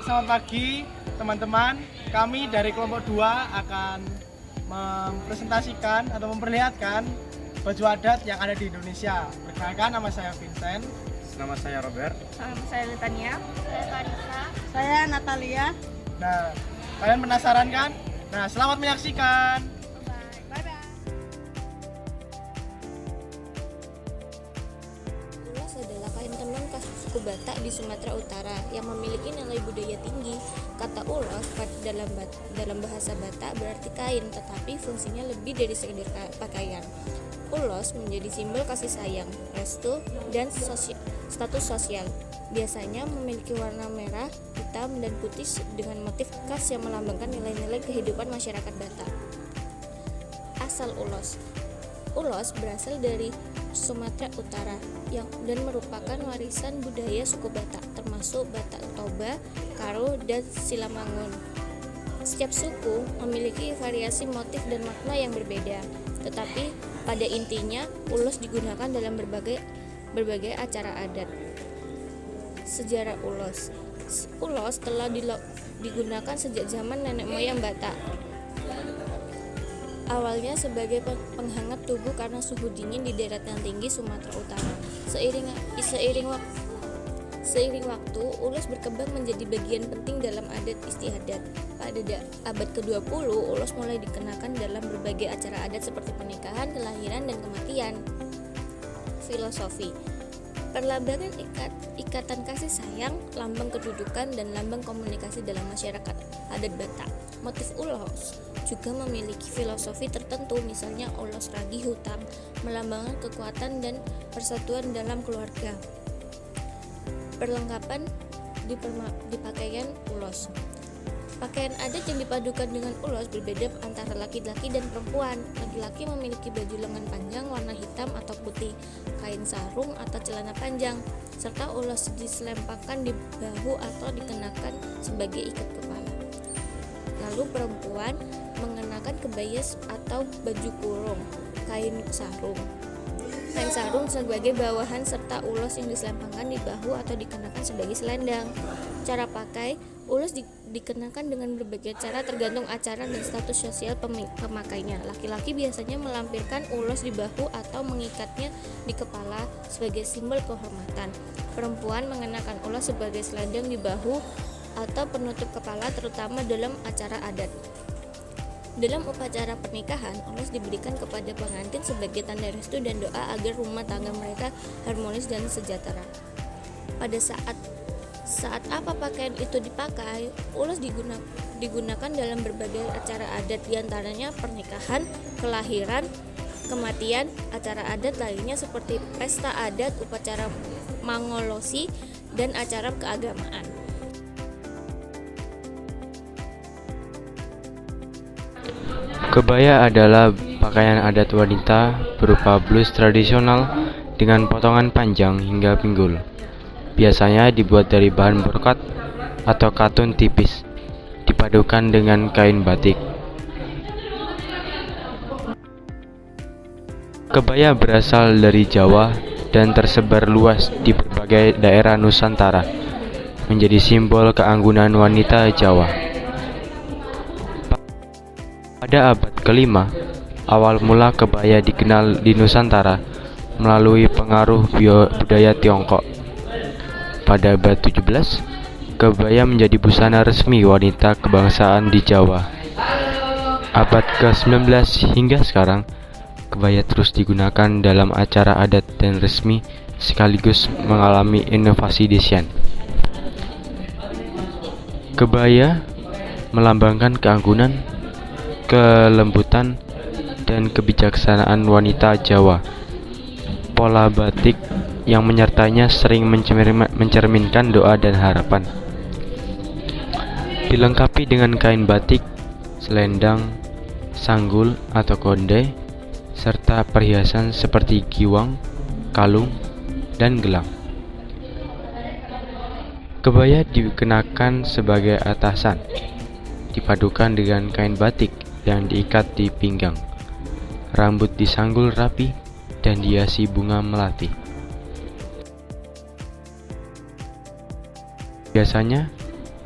selamat pagi teman-teman. Kami dari kelompok 2 akan mempresentasikan atau memperlihatkan baju adat yang ada di Indonesia. Perkenalkan, nama saya Vincent. Nama saya Robert. Nama saya Litania. Saya Karisa. Saya Natalia. Nah, kalian penasaran kan? Nah, selamat menyaksikan. Bye-bye. Ulas adalah kain tenun khas suku Batak di Sumatera Utara yang memiliki nilai budaya tinggi. Kata ulos dalam bahasa Batak berarti kain, tetapi fungsinya lebih dari sekedar pakaian. Ulos menjadi simbol kasih sayang, restu, dan status sosial. Biasanya memiliki warna merah, hitam, dan putih dengan motif khas yang melambangkan nilai-nilai kehidupan masyarakat Batak. Asal ulos. Ulos berasal dari Sumatera Utara dan merupakan warisan budaya suku Batak, termasuk Batak Toba, Karo, dan Silamangun. Setiap suku memiliki variasi motif dan makna yang berbeda, tetapi pada intinya ulos digunakan dalam berbagai acara adat. Sejarah ulos. Ulos telah digunakan sejak zaman nenek moyang Batak. Awalnya sebagai penghangat tubuh karena suhu dingin di daratan tinggi Sumatera Utara. Seiring waktu, ulos berkembang menjadi bagian penting dalam adat istiadat. Pada abad ke-20, ulos mulai dikenakan dalam berbagai acara adat seperti pernikahan, kelahiran, dan kematian. Filosofi. Perlambangan ikatan kasih sayang, lambang kedudukan, dan lambang komunikasi dalam masyarakat adat Batak. Motif ulos juga memiliki filosofi tertentu, misalnya ulos ragi hutam, melambangkan kekuatan dan persatuan dalam keluarga. Perlengkapan di pakaian ulos. Pakaian adat yang dipadukan dengan ulos berbeda antara laki-laki dan perempuan. Laki-laki memiliki baju lengan panjang warna hitam atau putih, kain sarung atau celana panjang, serta ulos diselempangkan di bahu atau dikenakan sebagai ikat kepala. Lalu perempuan mengenakan kebaya atau baju kurung, kain sarung sebagai bawahan, serta ulos yang diselempangkan di bahu atau dikenakan sebagai selendang. Cara pakai ulos dikenakan dengan berbagai cara tergantung acara dan status sosial pemakainya. Laki-laki biasanya melampirkan ulos di bahu atau mengikatnya di kepala sebagai simbol kehormatan. Perempuan mengenakan ulos sebagai selendang di bahu atau penutup kepala, terutama dalam acara adat. Dalam upacara pernikahan, ulos diberikan kepada pengantin sebagai tanda restu dan doa agar rumah tangga mereka harmonis dan sejahtera. Pada saat apa pakaian itu dipakai, ulos digunakan dalam berbagai acara adat, diantaranya pernikahan, kelahiran, kematian, acara adat lainnya seperti pesta adat, upacara mangolosi, dan acara keagamaan. Kebaya adalah pakaian adat wanita berupa blus tradisional dengan potongan panjang hingga pinggul. Biasanya dibuat dari bahan brokat atau katun tipis, dipadukan dengan kain batik. Kebaya berasal dari Jawa dan tersebar luas di berbagai daerah Nusantara, menjadi simbol keanggunan wanita Jawa. Pada abad ke-5, awal mula kebaya dikenal di Nusantara melalui pengaruh budaya Tiongkok. Pada abad 17, kebaya menjadi busana resmi wanita kebangsaan di Jawa. Abad ke-19 hingga sekarang, kebaya terus digunakan dalam acara adat dan resmi sekaligus mengalami inovasi desain. Kebaya melambangkan keanggunan, kelembutan, dan kebijaksanaan wanita Jawa. Pola batik yang menyertainya sering mencerminkan doa dan harapan. Dilengkapi dengan kain batik, selendang, sanggul atau kondai, serta perhiasan seperti giwang, kalung, dan gelang. Kebaya dikenakan sebagai atasan, dipadukan dengan kain batik yang diikat di pinggang. Rambut disanggul rapi dan dihiasi bunga melati. Biasanya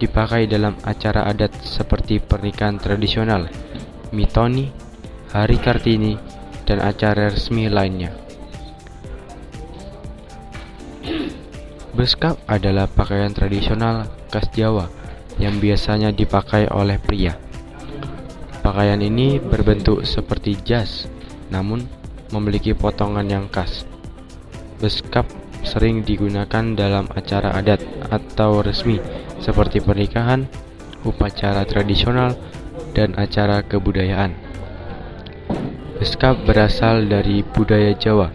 dipakai dalam acara adat seperti pernikahan tradisional, mitoni, hari Kartini, dan acara resmi lainnya. Beskap adalah pakaian tradisional khas Jawa yang biasanya dipakai oleh pria. Pakaian ini berbentuk seperti jas, namun memiliki potongan yang khas. Beskap sering digunakan dalam acara adat atau resmi seperti pernikahan, upacara tradisional, dan acara kebudayaan. Beskap berasal dari budaya Jawa,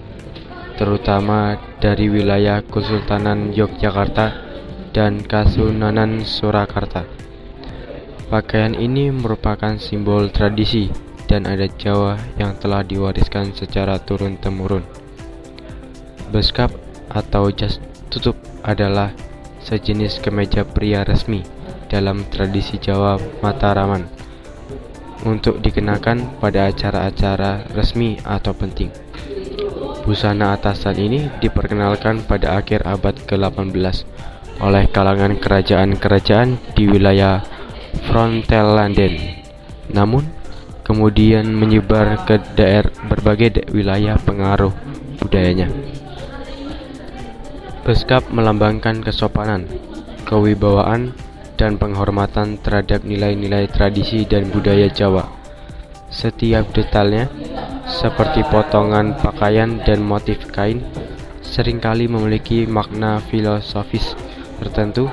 terutama dari wilayah Kesultanan Yogyakarta dan Kasunanan Surakarta. Pakaian ini merupakan simbol tradisi dan adat Jawa yang telah diwariskan secara turun-temurun. Beskap atau jas tutup adalah sejenis kemeja pria resmi dalam tradisi Jawa Mataraman untuk dikenakan pada acara-acara resmi atau penting. Busana atasan ini diperkenalkan pada akhir abad ke-18 oleh kalangan kerajaan-kerajaan di wilayah Frontellanden, namun kemudian menyebar ke berbagai wilayah pengaruh budayanya. Beskap melambangkan kesopanan, kewibawaan, dan penghormatan terhadap nilai-nilai tradisi dan budaya Jawa. Setiap detailnya, seperti potongan pakaian dan motif kain, seringkali memiliki makna filosofis tertentu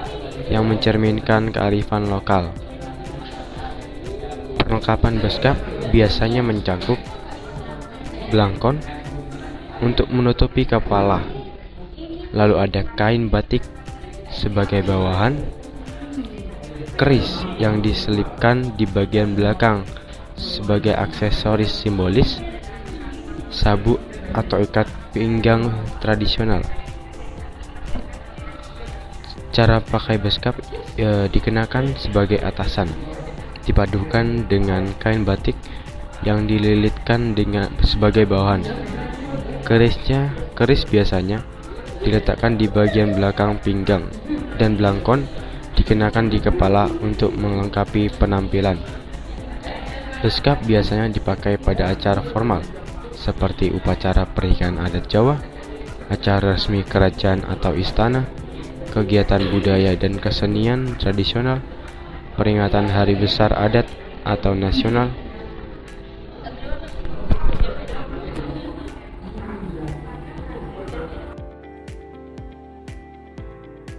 yang mencerminkan kearifan lokal. Perlengkapan beskap biasanya mencakup belangkon untuk menutupi kepala, lalu ada kain batik sebagai bawahan, keris yang diselipkan di bagian belakang sebagai aksesoris simbolis, sabuk atau ikat pinggang tradisional. Cara pakai beskap dikenakan sebagai atasan, dipadukan dengan kain batik yang dililitkan dengan sebagai bawahan. Keris biasanya diletakkan di bagian belakang pinggang, dan belangkon dikenakan di kepala untuk melengkapi penampilan. Beskap biasanya dipakai pada acara formal seperti upacara pernikahan adat Jawa, acara resmi kerajaan atau istana, kegiatan budaya dan kesenian tradisional, peringatan hari besar adat atau nasional.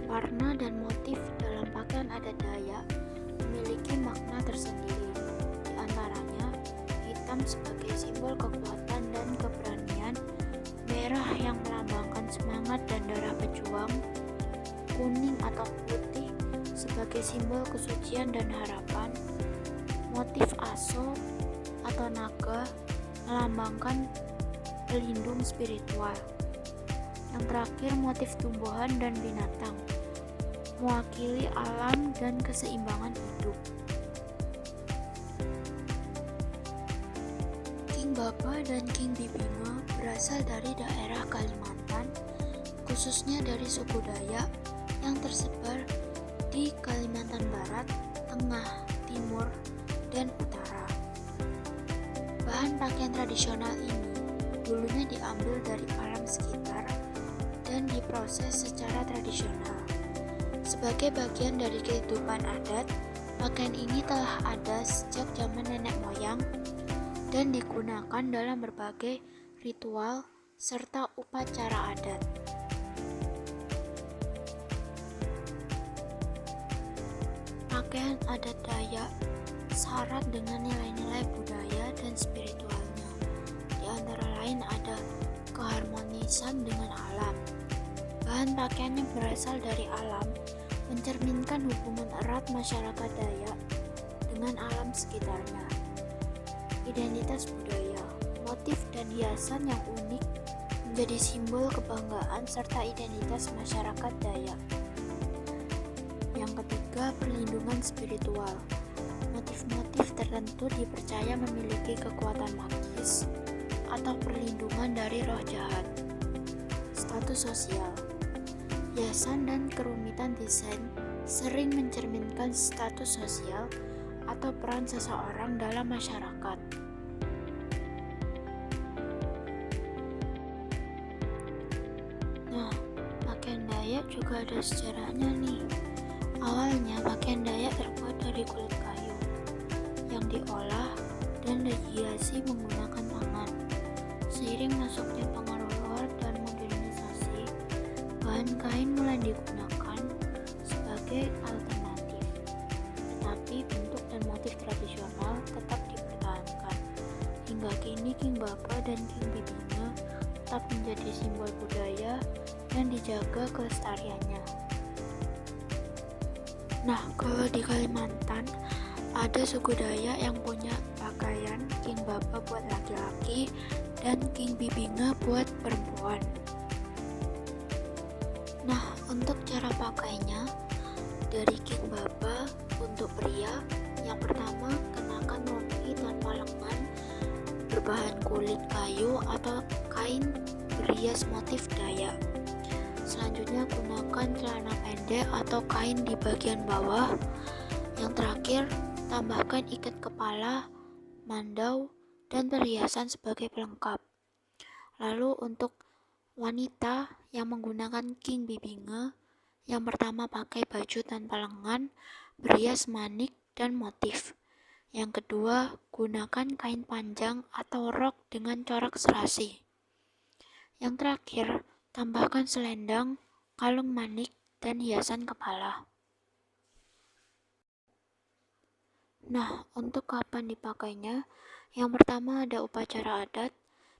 Warna dan motif dalam pakaian adat Dayak memiliki makna tersendiri. Di antaranya, hitam sebagai simbol kekuatan dan keberanian, merah yang melambangkan semangat dan darah pejuang, kuning atau putih sebagai simbol kesucian dan harapan, motif aso atau naga melambangkan pelindung spiritual. Yang terakhir, motif tumbuhan dan binatang mewakili alam dan keseimbangan hidup. King Baba dan King Bibima berasal dari daerah Kalimantan, khususnya dari suku Dayak yang tersebar di Kalimantan Barat, Tengah, Timur, dan Utara. Bahan pakaian tradisional ini dulunya diambil dari alam sekitar dan diproses secara tradisional. Sebagai bagian dari kehidupan adat, pakaian ini telah ada sejak zaman nenek moyang dan digunakan dalam berbagai ritual serta upacara adat. Pakaian adat Dayak syarat dengan nilai-nilai budaya dan spiritualnya. Di antara lain ada keharmonisan dengan alam. Bahan pakaian yang berasal dari alam mencerminkan hubungan erat masyarakat Dayak dengan alam sekitarnya. Identitas budaya, motif dan hiasan yang unik menjadi simbol kebanggaan serta identitas masyarakat Dayak. Yang ketiga, perlindungan spiritual. Motif-motif tertentu dipercaya memiliki kekuatan magis atau perlindungan dari roh jahat. Status sosial, hiasan dan kerumitan desain sering mencerminkan status sosial atau peran seseorang dalam masyarakat. Nah, pakaian Dayak juga ada sejarahnya nih. Awalnya pakaian Dayak terbuat dari kulit kayu yang diolah dan dihiasi menggunakan tangan. Seiring masuknya pengaruh luar dan modernisasi, bahan kain mulai digunakan sebagai alternatif. Tetapi bentuk dan motif tradisional tetap dipertahankan. Hingga kini King Bapa dan King Bibinga tetap menjadi simbol budaya yang dijaga kelestariannya. Nah, kalau di Kalimantan ada suku Dayak yang punya pakaian King Bapa buat laki-laki dan King Bibinga buat perempuan. Nah, untuk cara pakainya, dari King Bapa untuk pria, yang pertama kenakan rompi tanpa lengan berbahan kulit kayu atau kain berias motif Dayak. Selanjutnya gunakan celana pendek atau kain di bagian bawah. Yang terakhir, tambahkan ikat kepala, mandau, dan perhiasan sebagai pelengkap. Lalu untuk wanita yang menggunakan King Bibinga, yang pertama pakai baju tanpa lengan, berias manik dan motif. Yang kedua, gunakan kain panjang atau rok dengan corak serasi. Yang terakhir, tambahkan selendang, kalung manik, dan hiasan kepala. Nah, untuk kapan dipakainya? Yang pertama ada upacara adat,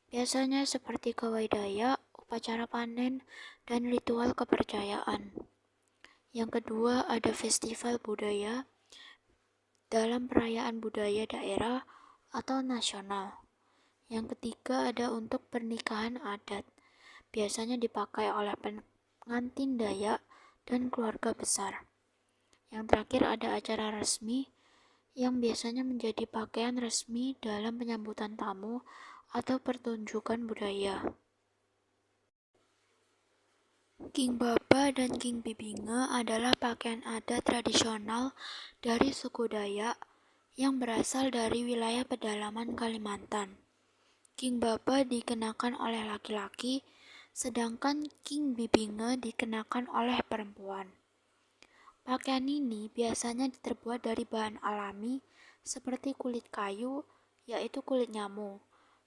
biasanya seperti gawai Dayak, upacara panen, dan ritual kepercayaan. Yang kedua ada festival budaya dalam perayaan budaya daerah atau nasional. Yang ketiga ada untuk pernikahan adat, biasanya dipakai oleh pengantin Dayak dan keluarga besar. Yang terakhir ada acara resmi yang biasanya menjadi pakaian resmi dalam penyambutan tamu atau pertunjukan budaya. King Bapa dan King Bibinga adalah pakaian adat tradisional dari suku Dayak yang berasal dari wilayah pedalaman Kalimantan. King Bapa dikenakan oleh laki-laki, sedangkan King Bibinga dikenakan oleh perempuan. Pakaian ini biasanya terbuat dari bahan alami seperti kulit kayu, yaitu kulit nyamuk,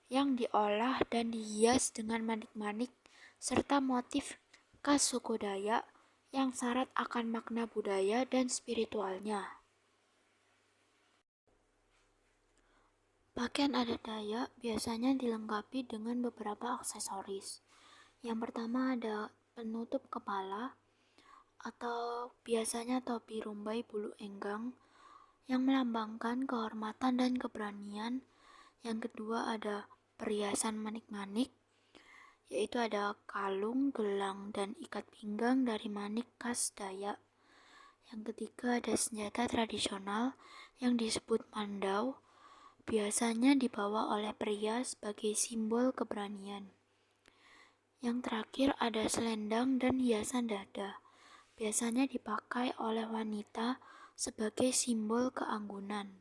yang diolah dan dihias dengan manik-manik serta motif khas suku Dayak yang syarat akan makna budaya dan spiritualnya. Pakaian adat Dayak biasanya dilengkapi dengan beberapa aksesoris. Yang pertama ada penutup kepala atau biasanya topi rumbai bulu enggang yang melambangkan kehormatan dan keberanian. Yang kedua ada perhiasan manik-manik, yaitu ada kalung, gelang, dan ikat pinggang dari manik khas Dayak. Yang ketiga ada senjata tradisional yang disebut mandau, biasanya dibawa oleh pria sebagai simbol keberanian. Yang terakhir ada selendang dan hiasan dada, biasanya dipakai oleh wanita sebagai simbol keanggunan.